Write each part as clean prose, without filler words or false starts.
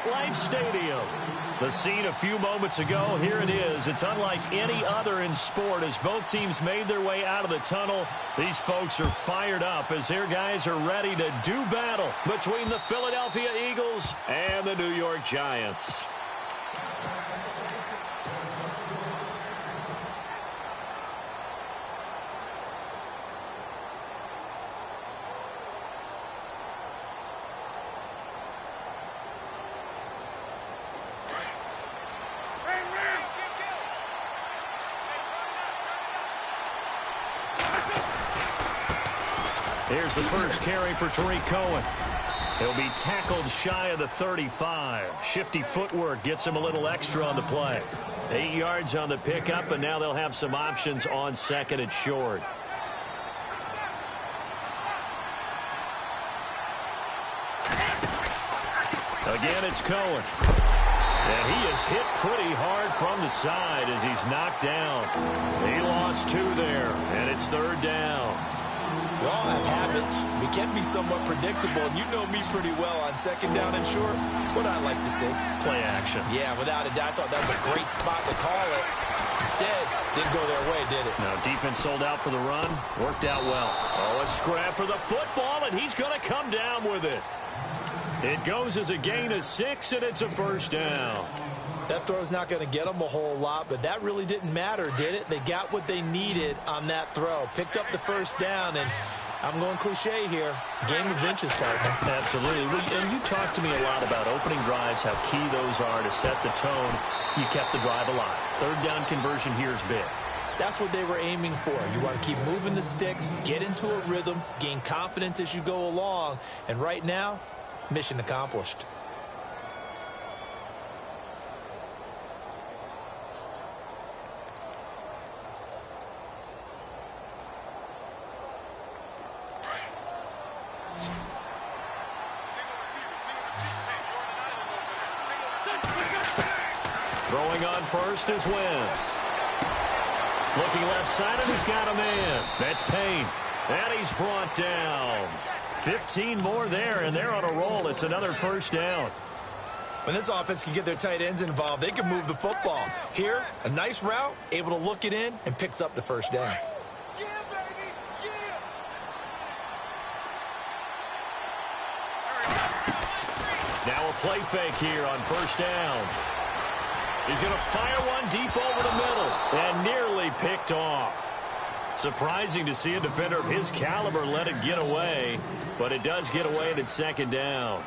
MetLife Stadium. The scene a few moments ago, here it is. It's unlike any other in sport as both teams made their way out of the tunnel. These folks are fired up as their guys are ready to do battle between the Philadelphia Eagles and the New York Giants. Here's the first carry for Tariq Cohen. He'll be tackled shy of the 35. Shifty footwork gets him a little extra on the play. 8 yards on the pickup, and now they'll have some options on second and short. Again, it's Cohen. And he is hit pretty hard from the side as he's knocked down. He lost 2 there, and it's third down. We all have habits. We can be somewhat predictable, and you know me pretty well on second down and short. What I like to say? Play action. Yeah, without a doubt. I thought that was a great spot to call it. Instead, didn't go their way, did it? No, defense sold out for the run. Worked out well. Oh, a scrap for the football, and he's going to come down with it. It goes as a gain of 6, and it's a first down. That throw's not going to get them a whole lot, but that really didn't matter, did it? They got what they needed on that throw. Picked up the first down, and I'm going cliche here. Game of inches, partner. Absolutely. And you talked to me a lot about opening drives, how key those are to set the tone. You kept the drive alive. Third down conversion here is big. That's what they were aiming for. You want to keep moving the sticks, get into a rhythm, gain confidence as you go along. And right now, mission accomplished. Throwing on first is Wentz. Looking left side, and he's got a man. That's Payne. And he's brought down. 15 more there, and they're on a roll. It's another first down. When this offense can get their tight ends involved, they can move the football. Here, a nice route, able to look it in, and picks up the first down. Yeah, baby, yeah. Now a play fake here on first down. He's going to fire one deep over the middle and nearly picked off. Surprising to see a defender of his caliber let it get away, but it does get away and it's second down.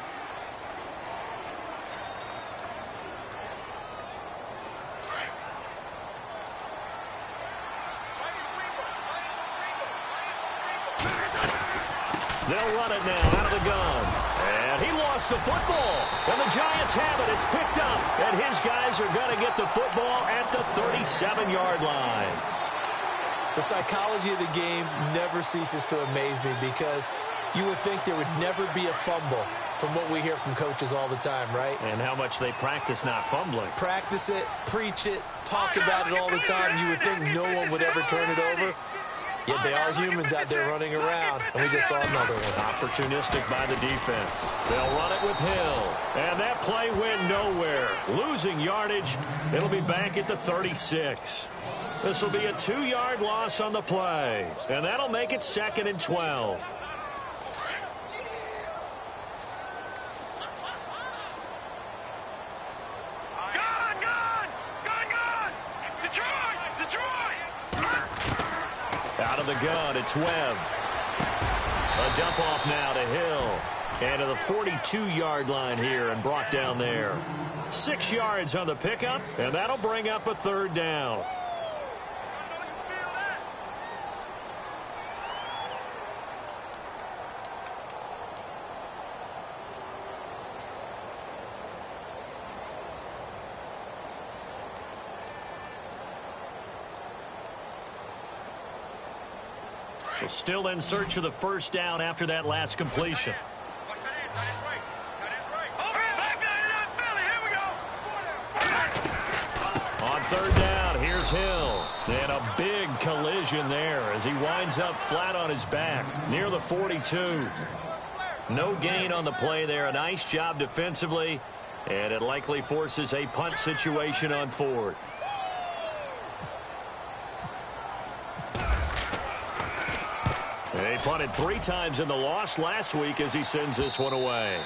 They'll run it now out of the gun. And he lost the football. And the Giants have it. It's picked up. And his guys are going to get the football at the 37-yard line. The psychology of the game never ceases to amaze me because you would think there would never be a fumble from what we hear from coaches all the time, right? And how much they practice not fumbling. Practice it, preach it, talk about it all the time. You would think no one would ever turn it over. Yet they are humans out there running around, and we just saw another one. Opportunistic by the defense. They'll run it with Hill. And that play went nowhere. Losing yardage. It'll be back at the 36. This will be a 2-yard loss on the play. And that'll make it second and 12. Out of the gun, it's Webb. A dump off now to Hill. And to the 42-yard line here and brought down there. 6 yards on the pickup, and that'll bring up a third down. Still in search of the first down after that last completion. On third down, here's Hill. And a big collision there as he winds up flat on his back near the 42. No gain on the play there. A nice job defensively. And it likely forces a punt situation on 4th. They punted 3 times in the loss last week as he sends this one away.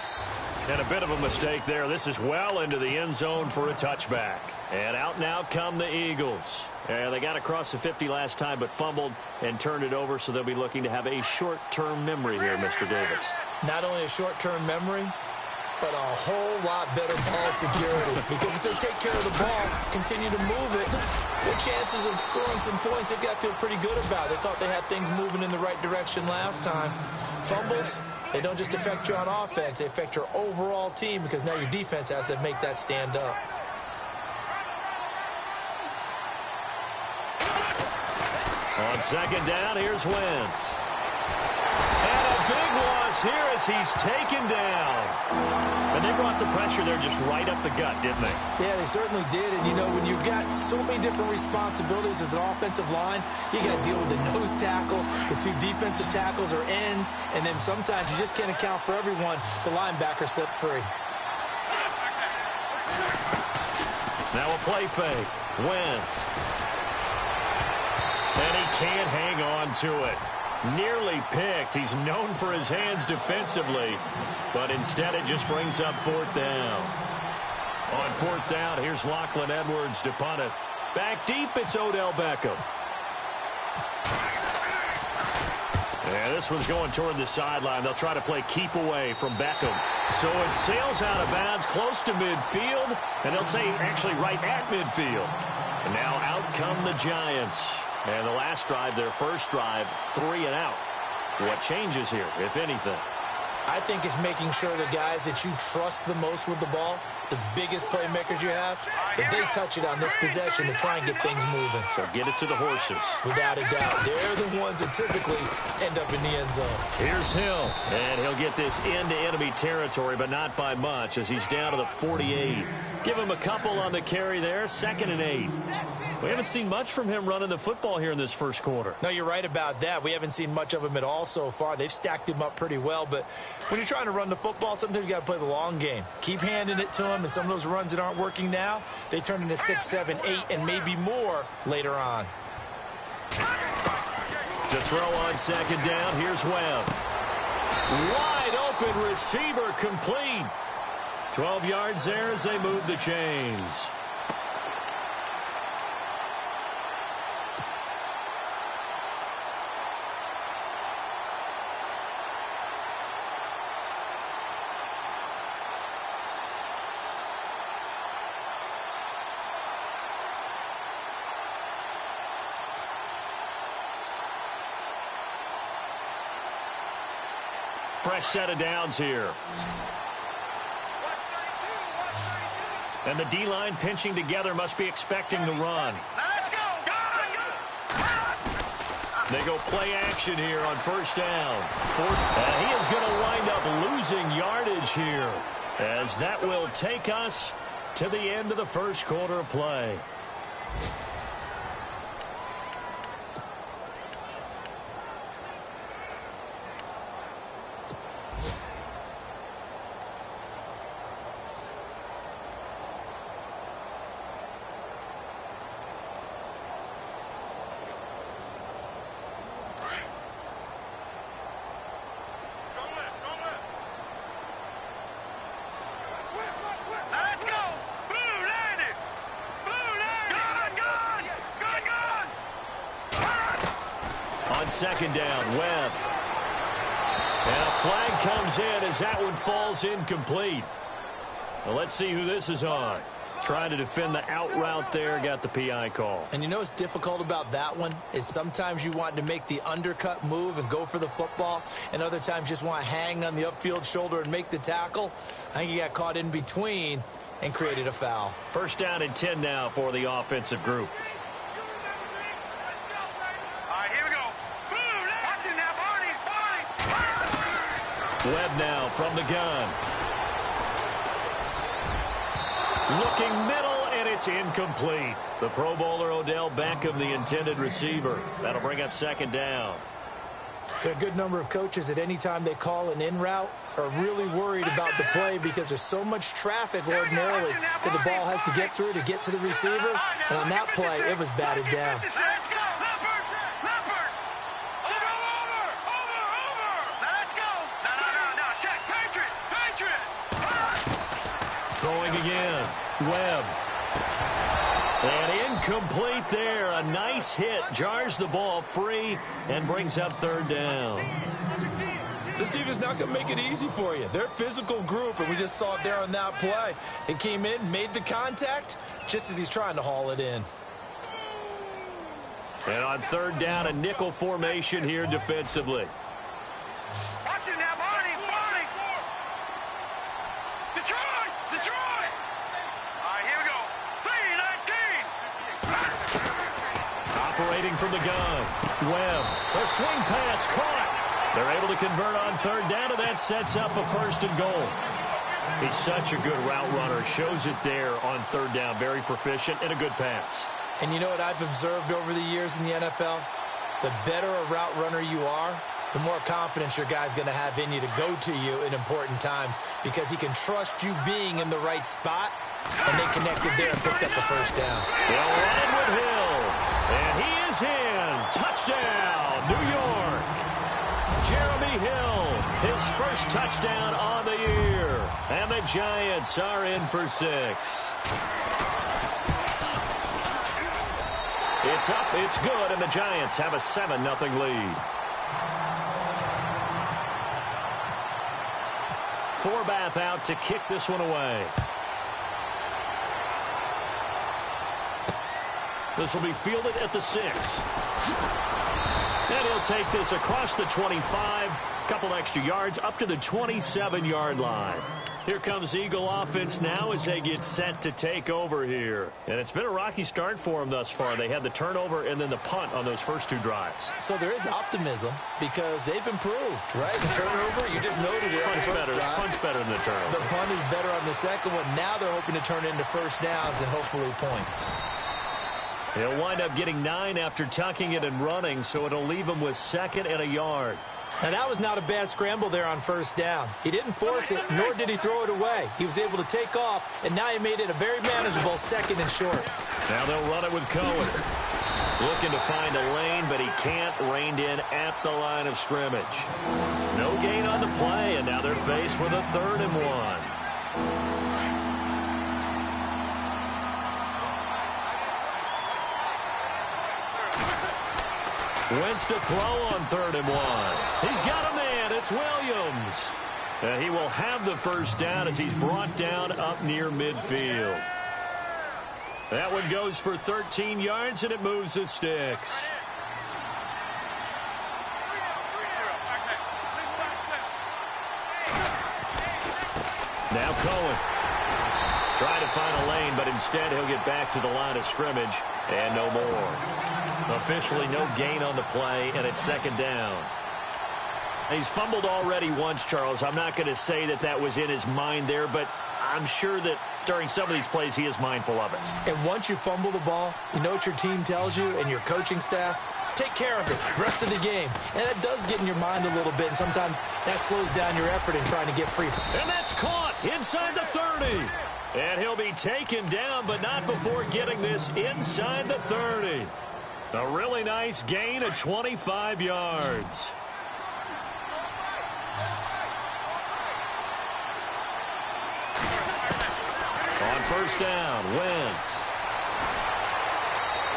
And a bit of a mistake there. This is well into the end zone for a touchback. And out now come the Eagles. They got across the 50 last time but fumbled and turned it over, so they'll be looking to have a short-term memory here, Mr. Davis. Not only a short-term memory, but a whole lot better ball security. Because if they take care of the ball, continue to move it, their chances of scoring some points, they've got to feel pretty good about. They thought they had things moving in the right direction last time. Fumbles, they don't just affect you on offense, they affect your overall team because now your defense has to make that stand up. On 2nd down, here's Wentz. And a big loss here as he's taken down. And they brought the pressure there just right up the gut, didn't they? Yeah, they certainly did. And, you know, when you've got so many different responsibilities as an offensive line, you got to deal with the nose tackle, the 2 defensive tackles or ends, and then sometimes you just can't account for everyone. The linebacker slipped free. Now a play fake. Wentz. And he can't hang on to it. Nearly picked. He's known for his hands defensively, but instead it just brings up 4th down. On 4th down, here's Lachlan Edwards to punt it. Back deep, it's Odell Beckham. And this one's going toward the sideline. They'll try to play keep away from Beckham. So it sails out of bounds close to midfield, and they'll say actually right at midfield. And now out come the Giants. And the last drive, their first drive, 3 and out. What changes here, if anything? I think it's making sure the guys that you trust the most with the ball, the biggest playmakers you have, that they touch it on this possession to try and get things moving. So get it to the horses. Without a doubt. They're the ones that typically end up in the end zone. Here's Hill. And he'll get this into enemy territory, but not by much as he's down to the 48. Give him a couple on the carry there. 2nd and 8. We haven't seen much from him running the football here in this first quarter. No, you're right about that. We haven't seen much of him at all so far. They've stacked him up pretty well, but when you're trying to run the football, sometimes you got to play the long game. Keep handing it to him, and some of those runs that aren't working now, they turn into 6, 7, 8, and maybe more later on. To throw on 2nd down, here's Webb. Wide open receiver complete. 12 yards there as they move the chains. Fresh set of downs here. And the D-line pinching together must be expecting the run. Let's go. They go play action here on 1st down. 4th, and he is going to wind up losing yardage here, as that will take us to the end of the first quarter of play. On 2nd down, Webb. And a flag comes in as that one falls incomplete. Well, let's see who this is on. Trying to defend the out route there, got the PI call. And you know what's difficult about that one is sometimes you want to make the undercut move and go for the football, and other times just want to hang on the upfield shoulder and make the tackle. I think he got caught in between and created a foul. 1st down and 10 now for the offensive group. Webb now from the gun. Looking middle, and it's incomplete. The Pro Bowler Odell Beckham, the intended receiver. That'll bring up 2nd down. There are a good number of coaches at any time they call an in route are really worried about the play because there's so much traffic ordinarily that the ball has to get through to get to the receiver. And on that play, it was batted down. Throwing again. Webb. And incomplete there. A nice hit. Jars the ball free and brings up third down. This defense is not going to make it easy for you. They're a physical group, and we just saw it there on that play. It came in, made the contact, just as he's trying to haul it in. And on third down, a nickel formation here defensively. Watch it now, Barney. Detroit. All right, here we go. 3-19. Operating from the gun. Webb. A swing pass caught. They're able to convert on third down, and that sets up a first and goal. He's such a good route runner. Shows it there on third down. Very proficient and a good pass. And you know what I've observed over the years in the NFL? The better a route runner you are, the more confidence your guy's going to have in you to go to you in important times because he can trust you being in the right spot, and they connected there and picked up the first down. They'll run it with Hill, and he is in. Touchdown, New York. Jeremy Hill, his first touchdown on the year. And the Giants are in for 6. It's up, it's good, and the Giants have a 7-0 lead. Forbath out to kick this one away. This will be fielded at the 6. And he'll take this across the 25. Couple extra yards up to the 27-yard line. Here comes Eagle offense now as they get set to take over here. And it's been a rocky start for them thus far. They had the turnover and then the punt on those first 2 drives. So there is optimism because they've improved, right? The turnover, you just noted it. Punt's better than the turnover. The punt is better on the second one. Now they're hoping to turn into first downs and hopefully points. He'll wind up getting 9 after tucking it and running, so it'll leave him with 2nd and a yard. Now, that was not a bad scramble there on first down. He didn't force it, nor did he throw it away. He was able to take off, and now he made it a very manageable 2nd and short. Now they'll run it with Cohen. Looking to find a lane, but he can't. Reined in at the line of scrimmage. No gain on the play, and now they're faced with a 3rd and 1. Wentz to throw on 3rd and 1. He's got a man. It's Williams. And he will have the first down as he's brought down up near midfield. That one goes for 13 yards, and it moves the sticks. Now Cohen. Trying to find a lane, but instead he'll get back to the line of scrimmage, and no more. Officially no gain on the play, and it's 2nd down. He's fumbled already once, Charles. I'm not going to say that that was in his mind there, but I'm sure that during some of these plays he is mindful of it. And once you fumble the ball, you know what your team tells you and your coaching staff? Take care of it rest of the game. And it does get in your mind a little bit, and sometimes that slows down your effort in trying to get free. And that's caught inside the 30. And he'll be taken down, but not before getting this inside the 30. A really nice gain of 25 yards. On first down, Wentz.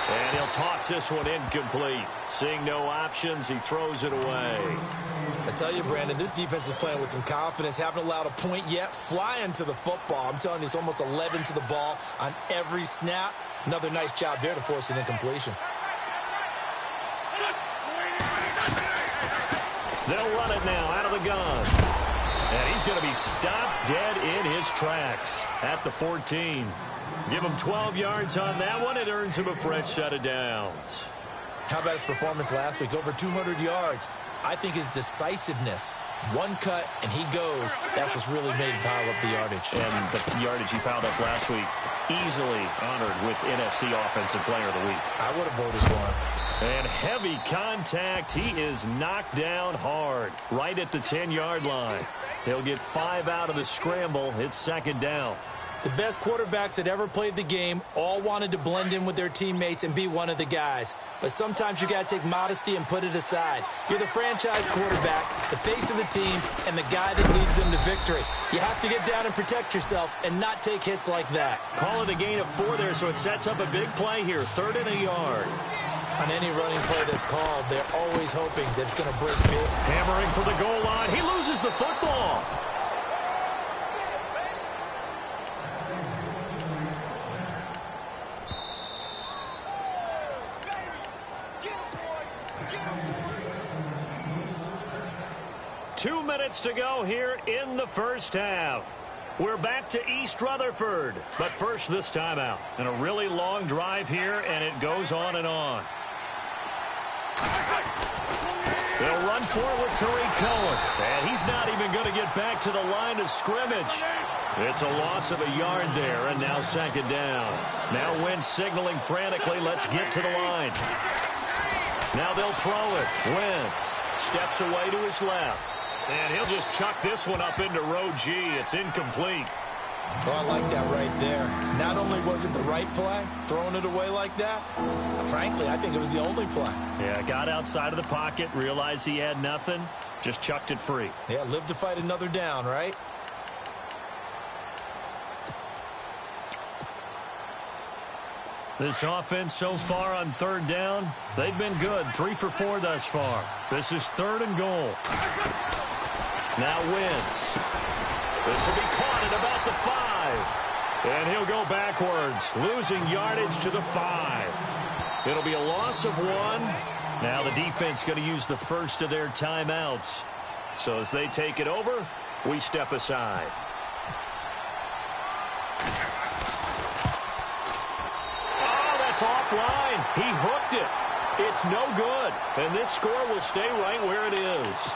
And he'll toss this one incomplete. Seeing no options, he throws it away. I tell you, Brandon, this defense is playing with some confidence. Haven't allowed a point yet. Flying to the football. I'm telling you, it's almost 11 to the ball on every snap. Another nice job there to force an incompletion. They'll run it now out of the gun. And he's going to be stopped dead in his tracks at the 14. Give him 12 yards on that one. It earns him a fresh set of downs. How about his performance last week? Over 200 yards. I think his decisiveness. One cut, and he goes. That's what's really made him pile up the yardage. And the yardage he piled up last week, easily honored with NFC Offensive Player of the Week. I would have voted for him. And heavy contact. He is knocked down hard right at the 10-yard line. He'll get 5 out of the scramble. It's second down. The best quarterbacks that ever played the game all wanted to blend in with their teammates and be one of the guys. But sometimes you got to take modesty and put it aside. You're the franchise quarterback, the face of the team, and the guy that leads them to victory. You have to get down and protect yourself and not take hits like that. Call it a gain of 4 there, so it sets up a big play here. 3rd and a yard. On any running play that's called, they're always hoping that it's going to break big. Hammering for the goal line. He loses the football. Two minutes to go here in the first half. We're back to East Rutherford. But first, this timeout. And a really long drive here, and it goes on and on. They'll run forward to Tariq Cohen. And he's not even going to get back to the line of scrimmage. It's a loss of a yard there, and now second down. Now Wentz signaling frantically, let's get to the line. Now they'll throw it. Wentz steps away to his left. And he'll just chuck this one up into row G. It's incomplete. Well, I like that right there. Not only was it the right play, throwing it away like that, frankly, I think it was the only play. Yeah, got outside of the pocket, realized he had nothing, just chucked it free. Yeah, live to fight another down, right? This offense so far on 3rd down, they've been good. 3 for 4 thus far. This is 3rd and goal. Now Wentz. This will be caught at about the 5. And he'll go backwards, losing yardage to the 5. It'll be a loss of 1. Now the defense going to use the first of their timeouts. So as they take it over, we step aside. Oh, that's offline. He hooked it. It's no good. And this score will stay right where it is.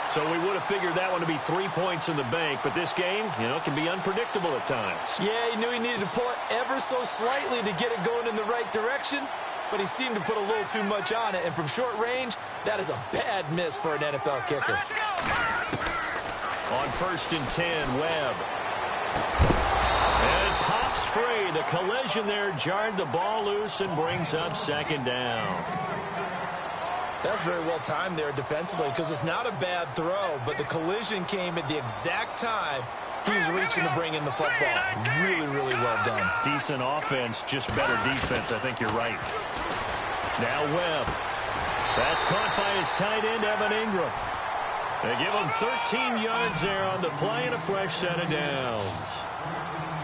So we would have figured that one to be 3 points in the bank, but this game, can be unpredictable at times. Yeah, he knew he needed to pull it ever so slightly to get it going in the right direction, but he seemed to put a little too much on it, and from short range, that is a bad miss for an NFL kicker. On 1st and 10, Webb. And it pops free. The collision there jarred the ball loose and brings up second down. That's very well timed there defensively because it's not a bad throw, but the collision came at the exact time he was reaching to bring in the football. Really, really well done. Decent offense, just better defense. I think you're right. Now Webb. That's caught by his tight end, Evan Ingram. They give him 13 yards there on the play and a fresh set of downs.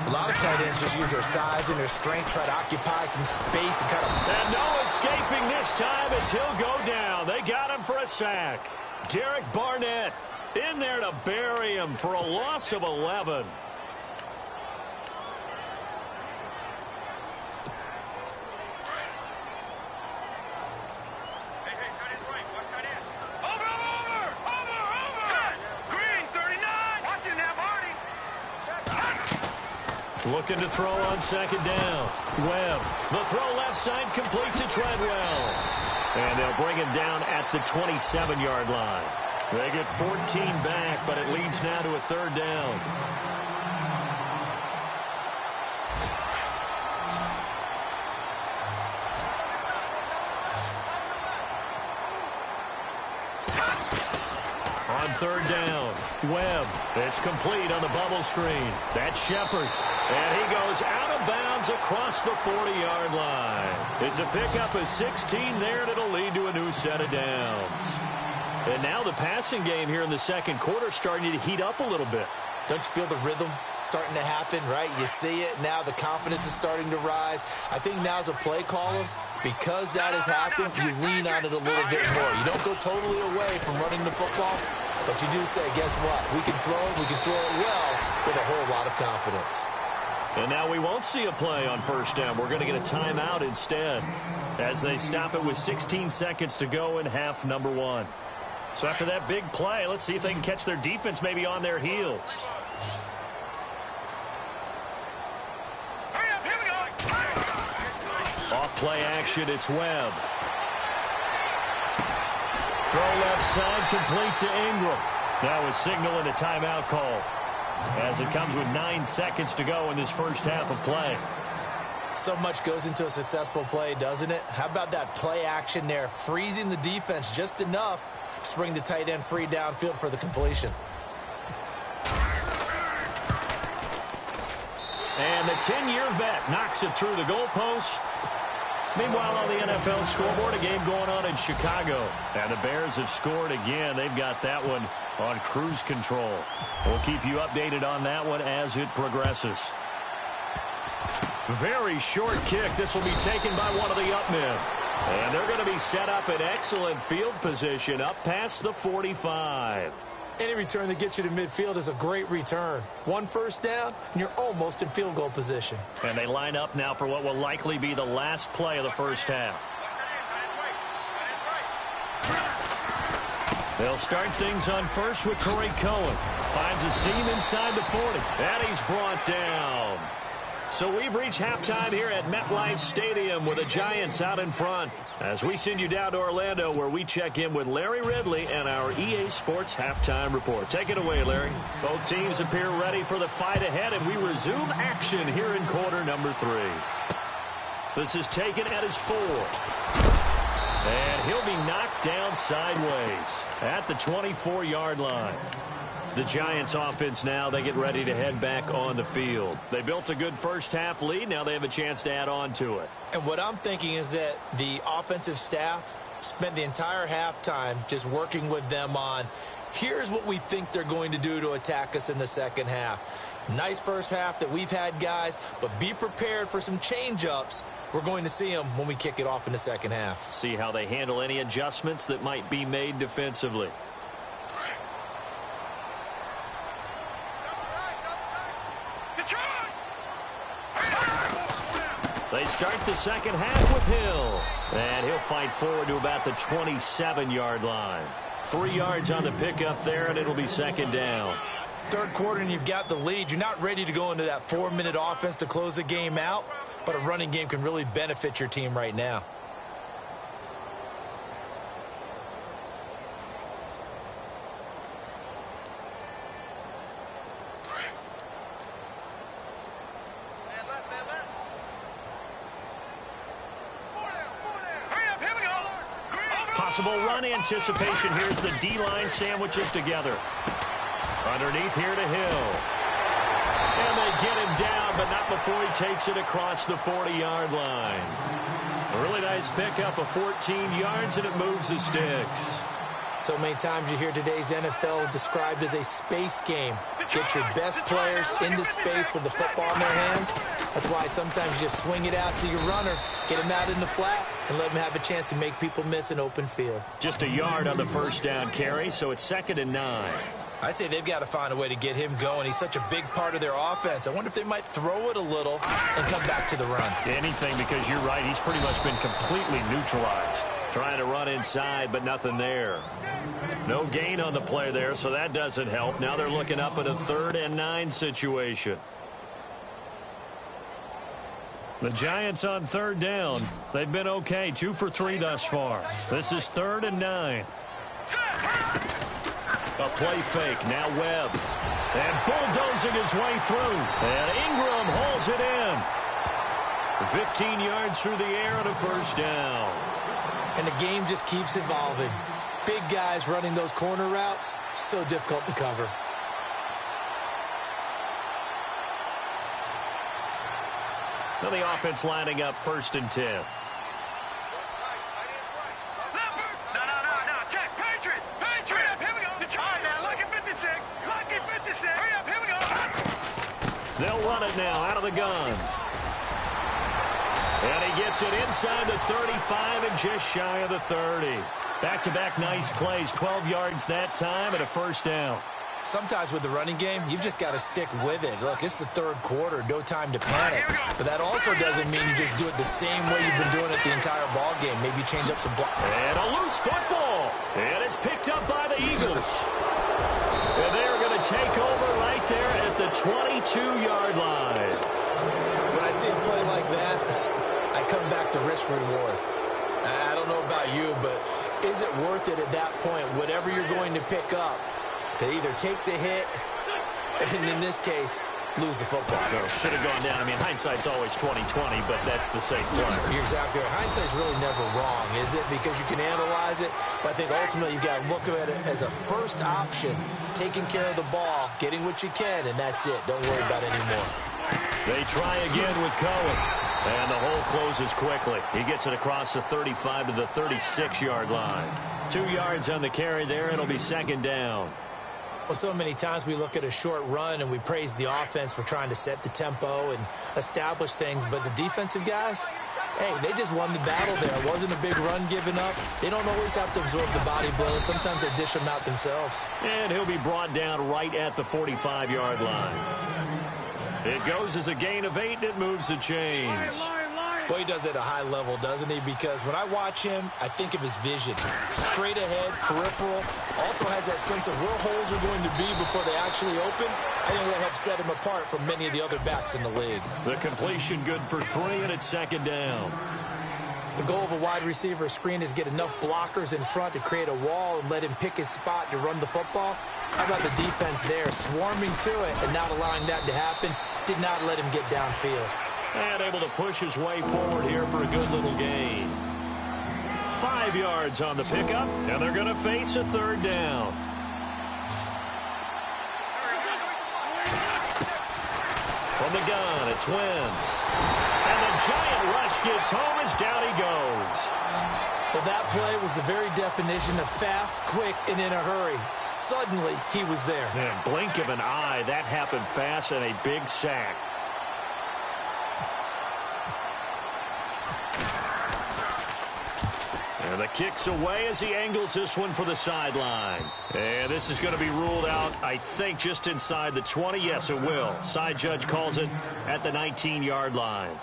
A lot of tight ends just use their size and their strength, try to occupy some space and kind of... And no escaping this time as he'll go down. They got him for a sack. Derek Barnett in there to bury him for a loss of 11. Looking to throw on second down. Webb. The throw left side complete to Treadwell. And they'll bring him down at the 27-yard line. They get 14 back, but it leads now to a 3rd down. On 3rd down, Webb. It's complete on the bubble screen. That's Shepard. And he goes out of bounds across the 40-yard line. It's a pickup of 16 there, and it'll lead to a new set of downs. And now the passing game here in the second quarter starting to heat up a little bit. Don't you feel the rhythm starting to happen, right? You see it now. The confidence is starting to rise. I think now as a play caller, because that has happened, you lean on it a little bit more. You don't go totally away from running the football, but you do say, guess what? We can throw it well with a whole lot of confidence. And now we won't see a play on 1st down. We're going to get a timeout instead as they stop it with 16 seconds to go in half number 1. So after that big play, let's see if they can catch their defense maybe on their heels. Hurry up, here we go. Off play action, it's Webb. Throw left side, complete to Ingram. Now a signal and a timeout call, as it comes with 9 seconds to go in this first half of play. So much goes into a successful play, doesn't it? How about that play action there, freezing the defense just enough to bring the tight end free downfield for the completion. And the 10-year vet knocks it through the goalpost. Meanwhile, on the NFL scoreboard, a game going on in Chicago. And the Bears have scored again. They've got that one on cruise control. We'll keep you updated on that one as it progresses. Very short kick. This will be taken by one of the up men. And they're going to be set up in excellent field position up past the 45. Any return that gets you to midfield is a great return. 1 first down, and you're almost in field goal position. And they line up now for what will likely be the last play of the first half. They'll start things on first with Torrey Cohen. Finds a seam inside the 40. And he's brought down. So we've reached halftime here at MetLife Stadium with the Giants out in front, as we send you down to Orlando, where we check in with Larry Ridley and our EA Sports Halftime Report. Take it away, Larry. Both teams appear ready for the fight ahead, and we resume action here in quarter number 3. This is taken at his 4. And he'll be knocked down sideways at the 24-yard line. The Giants offense now, they get ready to head back on the field. They built a good first half lead. Now they have a chance to add on to it. And what I'm thinking is that the offensive staff spent the entire halftime just working with them on, here's what we think they're going to do to attack us in the second half. Nice first half that we've had, guys, but be prepared for some change-ups. We're going to see them when we kick it off in the second half. See how they handle any adjustments that might be made defensively. They start the second half with Hill. And he'll fight forward to about the 27-yard line. 3 yards on the pickup there, and it'll be second down. Third quarter, and you've got the lead. You're not ready to go into that 4-minute offense to close the game out, but a running game can really benefit your team right now. Possible run anticipation. Here's the D-line sandwiches together. Underneath here to Hill. And they get him down, but not before he takes it across the 40-yard line. A really nice pickup of 14 yards, and it moves the sticks. So many times you hear today's NFL described as a space game. Get your best players into space with the football in their hands. That's why sometimes you just swing it out to your runner, get him out in the flat, and let him have a chance to make people miss an open field. Just a yard on the first down carry, so it's 2nd and 9. I'd say they've got to find a way to get him going. He's such a big part of their offense. I wonder if they might throw it a little and come back to the run. Anything, because you're right. He's pretty much been completely neutralized. Trying to run inside, but nothing there. No gain on the play there, so that doesn't help. Now they're looking up at a 3rd and 9 situation. The Giants on 3rd down. They've been okay. 2 for 3 thus far. This is 3rd and 9. A play fake. Now Webb. And bulldozing his way through. And Ingram holds it in. 15 yards through the air and a first down. And the game just keeps evolving. Big guys running those corner routes, so difficult to cover. Now the offense lining up 1st and 10. No. Check. Patriot. Hurry up. Here we go. All right, now. Lucky 56. Lucky 56. Hurry up. Here we go. They'll run it now out of the gun. And he gets it inside the 35 and just shy of the 30. Back-to-back nice plays. 12 yards that time and a first down. Sometimes with the running game, you've just got to stick with it. Look, it's the 3rd quarter, no time to panic. But that also doesn't mean you just do it the same way you've been doing it the entire ball game. Maybe change up some block. And a loose football. And it's picked up by the Eagles. And they're going to take over right there at the 22-yard line. When I see a play like that, I come back to risk reward. I don't know about you, but Is it worth it at that point, whatever you're going to pick up, to either take the hit, and in this case, lose the football? Should have gone down. I mean, hindsight's always 20/20, but that's the safe play. You're exactly right. Hindsight's really never wrong, is it? Because you can analyze it, but I think ultimately you've got to look at it as a first option, taking care of the ball, getting what you can, and that's it. Don't worry about it anymore. They try again with Cohen, and the hole closes quickly. He gets it across the 35 to the 36-yard line. 2 yards on the carry there. It'll be second down. Well, so many times we look at a short run and we praise the offense for trying to set the tempo and establish things, but the defensive guys, hey, they just won the battle there. It wasn't a big run given up. They don't always have to absorb the body blows. Sometimes they dish them out themselves. And he'll be brought down right at the 45-yard line. It goes as a gain of 8, and it moves the chains. Boy, he does it at a high level, doesn't he? Because when I watch him, I think of his vision. Straight ahead, peripheral. Also has that sense of where holes are going to be before they actually open. I think that helps set him apart from many of the other backs in the league. The completion good for 3, and it's second down. The goal of a wide receiver screen is get enough blockers in front to create a wall and let him pick his spot to run the football. How about the defense there, swarming to it and not allowing that to happen? Did not let him get downfield. And able to push his way forward here for a good little gain. 5 yards on the pickup, and they're going to face a third down. From the gun, it's Wentz. And the giant rush gets home as down he goes. Well, that play was the very definition of fast, quick, and in a hurry. Suddenly, he was there. Man, blink of an eye, that happened fast, and a big sack. And the kick's away as he angles this one for the sideline. And this is going to be ruled out, I think, just inside the 20. Yes, it will. Side judge calls it at the 19-yard line.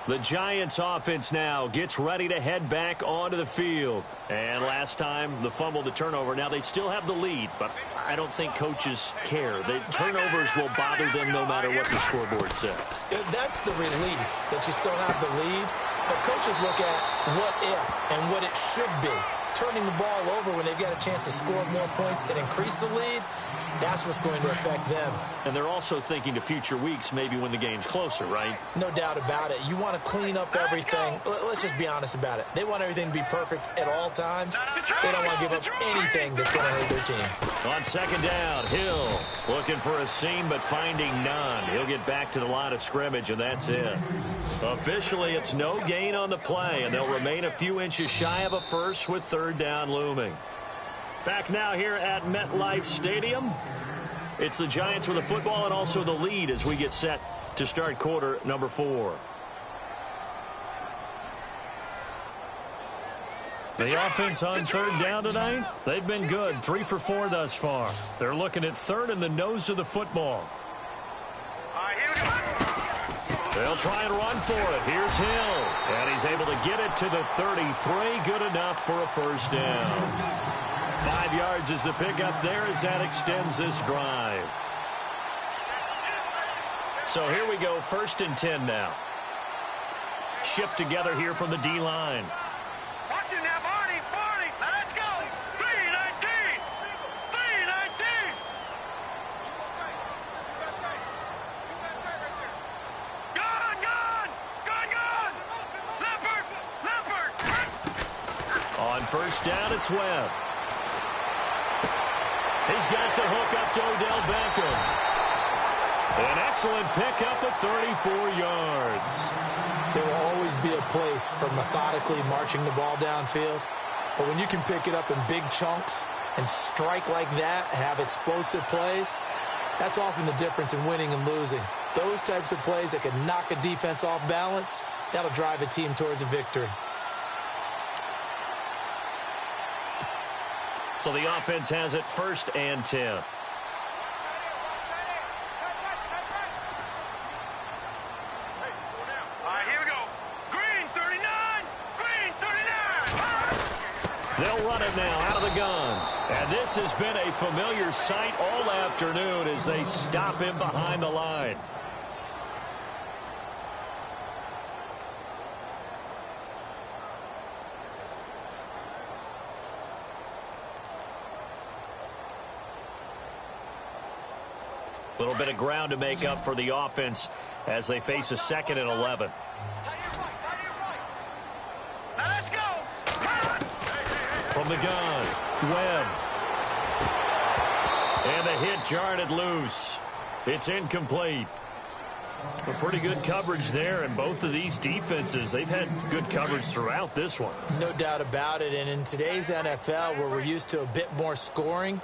The Giants offense now gets ready to head back onto the field. And last time, the fumble, the turnover. Now, they still have the lead, but I don't think coaches care. The turnovers will bother them no matter what the scoreboard says. That's the relief, that you still have the lead. But coaches look at what if and what it should be. Turning the ball over when they've got a chance to score more points and increase the lead, that's what's going to affect them. And they're also thinking to future weeks, maybe when the game's closer, right? No doubt about it. You want to clean up everything. Let's just be honest about it. They want everything to be perfect at all times. They don't want to give up anything that's going to hurt their team. On second down, Hill looking for a seam but finding none. He'll get back to the line of scrimmage, and that's it. Officially, it's no gain on the play, and they'll remain a few inches shy of a first with third down looming. Back now here at MetLife Stadium. It's the Giants with the football and also the lead as we get set to start quarter number 4. The offense on third down tonight, they've been good. 3 for 4 thus far. They're looking at third in the nose of the football. They'll try and run for it. Here's Hill. And he's able to get it to the 33. Good enough for a first down. 5 yards is the pickup there as that extends this drive. So here we go, 1st and 10 now. Shift together here from the D-line. Watch it now, Barney. Now let's go. 3-19. 3-19. Gone. Leopard. On first down, it's Webb. He's got the hook up to Odell Beckham. An excellent pickup of 34 yards. There will always be a place for methodically marching the ball downfield. But when you can pick it up in big chunks and strike like that, have explosive plays, that's often the difference in winning and losing. Those types of plays that can knock a defense off balance, that'll drive a team towards a victory. So the offense has it 1st and 10. All right, here we go. Green 39. They'll run it now out of the gun. And this has been a familiar sight all afternoon as they stop him behind the line. A little bit of ground to make up for the offense as they face a 2nd and 11. Now let's go. From the gun, Webb. And the hit jarred it loose. It's incomplete. A pretty good coverage there, and both of these defenses, they've had good coverage throughout this one. No doubt about it, and in today's NFL, where we're used to a bit more scoring,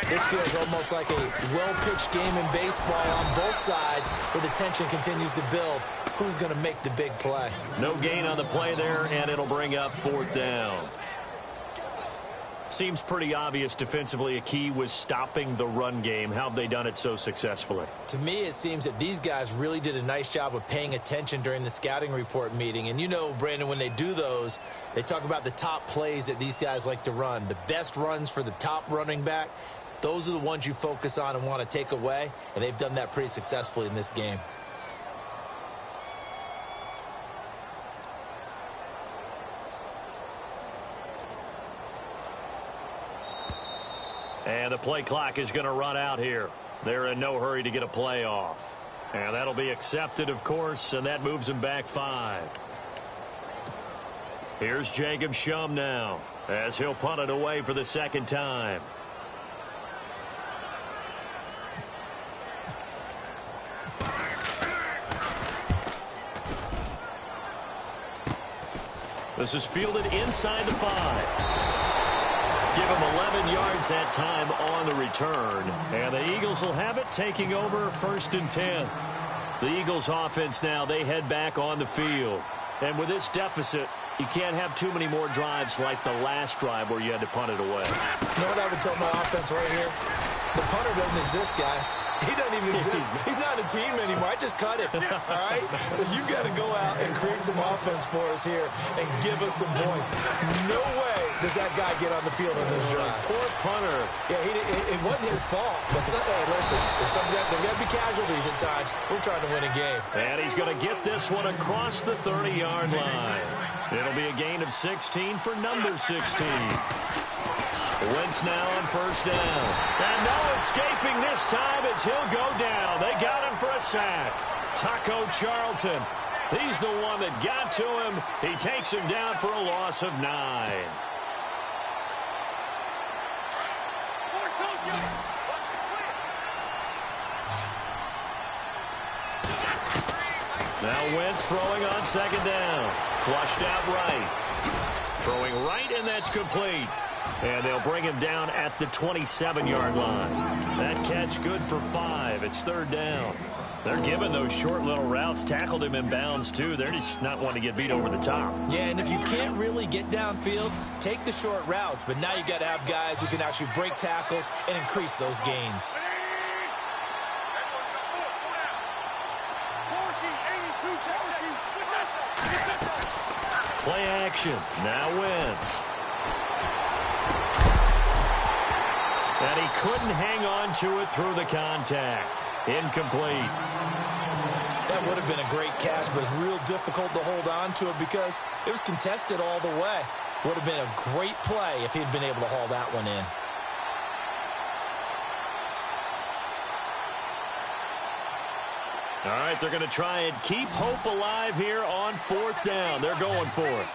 this feels almost like a well-pitched game in baseball on both sides where the tension continues to build. Who's going to make the big play? No gain on the play there, and it'll bring up 4th down. Seems pretty obvious defensively a key was stopping the run game. How have they done it so successfully? To me, it seems that these guys really did a nice job of paying attention during the scouting report meeting. And you know, Brandon, when they do those, they talk about the top plays that these guys like to run. The best runs for the top running back, those are the ones you focus on and want to take away. And they've done that pretty successfully in this game. And the play clock is going to run out here. They're in no hurry to get a play off. And that'll be accepted, of course, and that moves them back 5. Here's Jacob Shum now as he'll punt it away for the 2nd time. This is fielded inside the 5. Give him 11 yards that time on the return. And the Eagles will have it, taking over 1st and 10. The Eagles offense now, they head back on the field. And with this deficit, you can't have too many more drives like the last drive where you had to punt it away. You know what I would tell my offense right here? The punter doesn't exist, guys. He doesn't even exist. He's not a team anymore. I just cut him, all right? So you've got to go out and create some offense for us here and give us some points. No way does that guy get on the field on this drive. Poor punter. Yeah, it wasn't his fault. But hey, listen, there's going to be casualties at times. We're trying to win a game. And he's going to get this one across the 30-yard line. It'll be a gain of 16 for number 16. Wentz now on 1st down. And no escaping this time as he'll go down. They got him for a sack. Taco Charlton. He's the one that got to him. He takes him down for a loss of 9. Now Wentz throwing on 2nd down. Flushed out right. Throwing right, and that's complete. And they'll bring him down at the 27-yard line. That catch good for 5. It's 3rd down. They're giving those short little routes. Tackled him in bounds, too. They're just not wanting to get beat over the top. Yeah, and if you can't really get downfield, take the short routes. But now you got to have guys who can actually break tackles and increase those gains. Play action. Now Wentz. And he couldn't hang on to it through the contact. Incomplete. That would have been a great catch, but it's real difficult to hold on to it because it was contested all the way. Would have been a great play if he'd been able to haul that one in. All right, they're going to try and keep hope alive here on 4th down. They're going for it.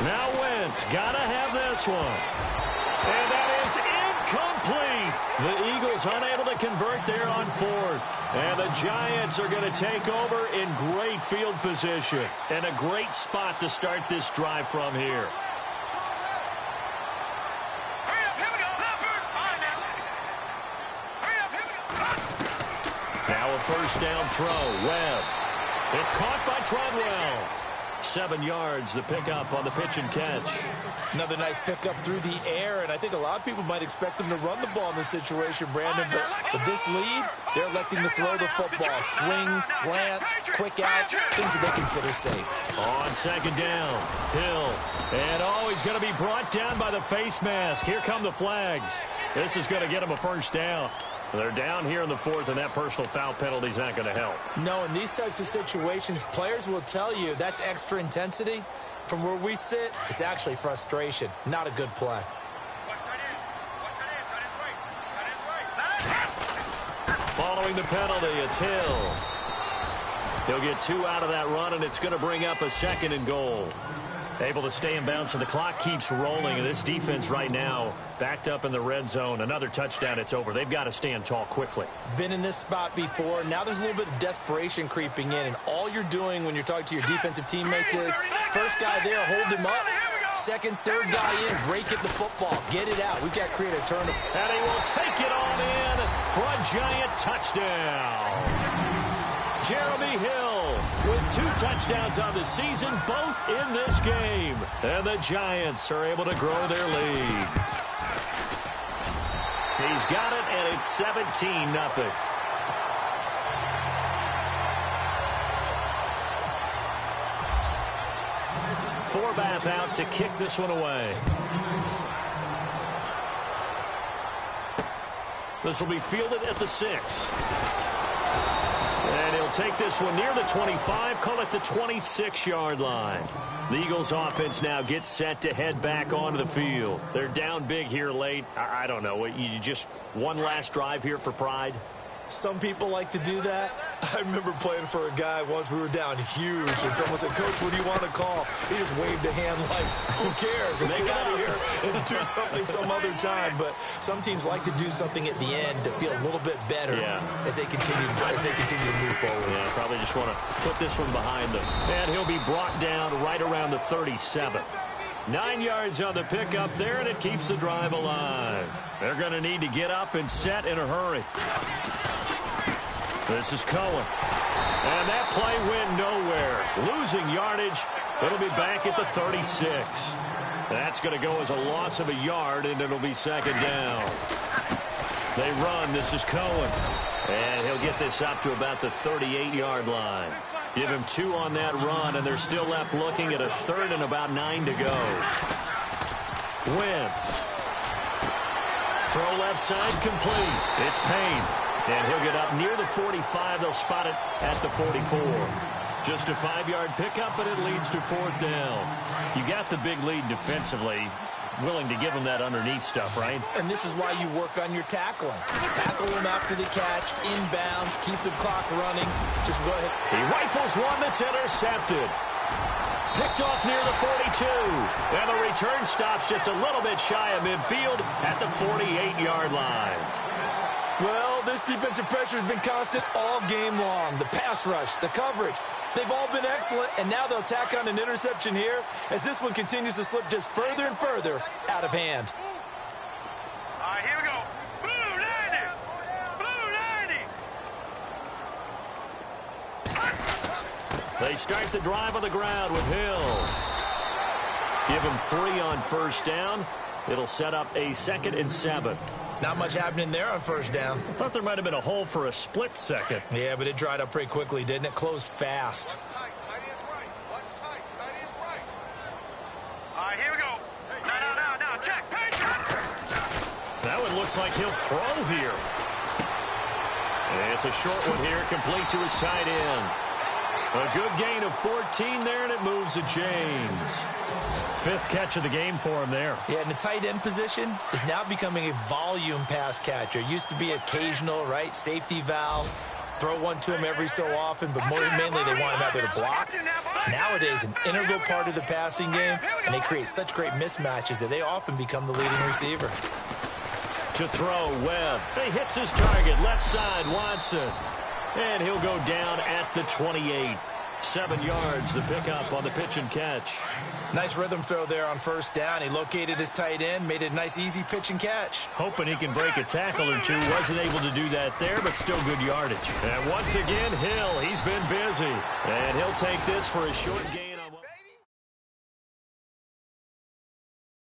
Now Wentz, gotta have this one. And that is incomplete. The Eagles unable to convert there on 4th. And the Giants are going to take over in great field position. And a great spot to start this drive from here. Now a 1st down throw. Webb. It's caught by Treadwell. 7 yards, the pickup on the pitch and catch. Another nice pickup through the air, and I think a lot of people might expect them to run the ball in this situation, Brandon, but with this lead, they're electing to throw the football. Swings, slants, quick outs, things that they consider safe. On 2nd down, Hill. And he's going to be brought down by the face mask. Here come the flags. This is going to get him a 1st down. They're down here in the 4th, and that personal foul penalty is not going to help. No, in these types of situations, players will tell you that's extra intensity. From where we sit, it's actually frustration, not a good play. Following the penalty, it's Hill. He'll get 2 out of that run, and it's going to bring up a 2nd and goal. Able to stay in bounds, so the clock keeps rolling, and this defense right now backed up in the red zone. Another touchdown, it's over. They've got to stand tall quickly. Been in this spot before. Now there's a little bit of desperation creeping in, and all you're doing when you're talking to your defensive teammates is first guy there, hold him up. Second, third guy in, rake at the football. Get it out. We've got to create a turnover. And he will take it on in for a giant touchdown. Jeremy Hill with 2 touchdowns on the season, both in this game. And the Giants are able to grow their lead. He's got it, and it's 17-0. Forbath out to kick this one away. This will be fielded at the 6. And he'll take this one near the 25, call it the 26-yard line. The Eagles offense now gets set to head back onto the field. They're down big here late. I don't know. You just one last drive here for pride? Some people like to do that. I remember playing for a guy once. We were down huge, and someone said, "Coach, what do you want to call?" He just waved a hand like, who cares? Let's get out of here and do something some other time. But some teams like to do something at the end to feel a little bit better as they continue to move forward. Yeah, probably just want to put this one behind them. And he'll be brought down right around the 37. 9 yards on the pickup there, and it keeps the drive alive. They're going to need to get up and set in a hurry. This is Cohen. And that play went nowhere. Losing yardage. It'll be back at the 36. That's going to go as a loss of a yard, and it'll be 2nd down. They run. This is Cohen. And he'll get this up to about the 38-yard line. Give him 2 on that run, and they're still left looking at a 3rd and about 9 to go. Wentz. Throw left side complete. It's Payne. And he'll get up near the 45. They'll spot it at the 44. Just a 5-yard pickup, but it leads to 4th down. You got the big lead defensively. Willing to give him that underneath stuff, right? And this is why you work on your tackling. Tackle him after the catch, inbounds, keep the clock running. Just go ahead. He rifles one that's intercepted. Picked off near the 42. And the return stops just a little bit shy of midfield at the 48-yard line. Well, this defensive pressure has been constant all game long. The pass rush, the coverage, they've all been excellent, and now they'll tack on an interception here as this one continues to slip just further and further out of hand. All right, here we go. Blue 90. Blue 90. They start the drive on the ground with Hill. Give him 3 on 1st down. It'll set up a 2nd and 7. Not much happening there on 1st down. I thought there might have been a hole for a split second. Yeah, but it dried up pretty quickly, didn't it? Closed fast. All right, here we go. Now, check. That one looks like he'll throw here. It's a short one here, complete to his tight end. A good gain of 14 there, and it moves the chains. 5th catch of the game for him there. Yeah, and the tight end position is now becoming a volume pass catcher. Used to be occasional, right? Safety valve. Throw one to him every so often, but more mainly they want him out there to block. Nowadays, an integral part of the passing game, and they create such great mismatches that they often become the leading receiver. To throw, Webb. He hits his target, left side, Watson. And he'll go down at the 28. 7 yards, the pickup on the pitch and catch. Nice rhythm throw there on 1st down. He located his tight end, made it a nice, easy pitch and catch. Hoping he can break a tackle or two. Wasn't able to do that there, but still good yardage. And once again, Hill, he's been busy. And he'll take this for a short gain.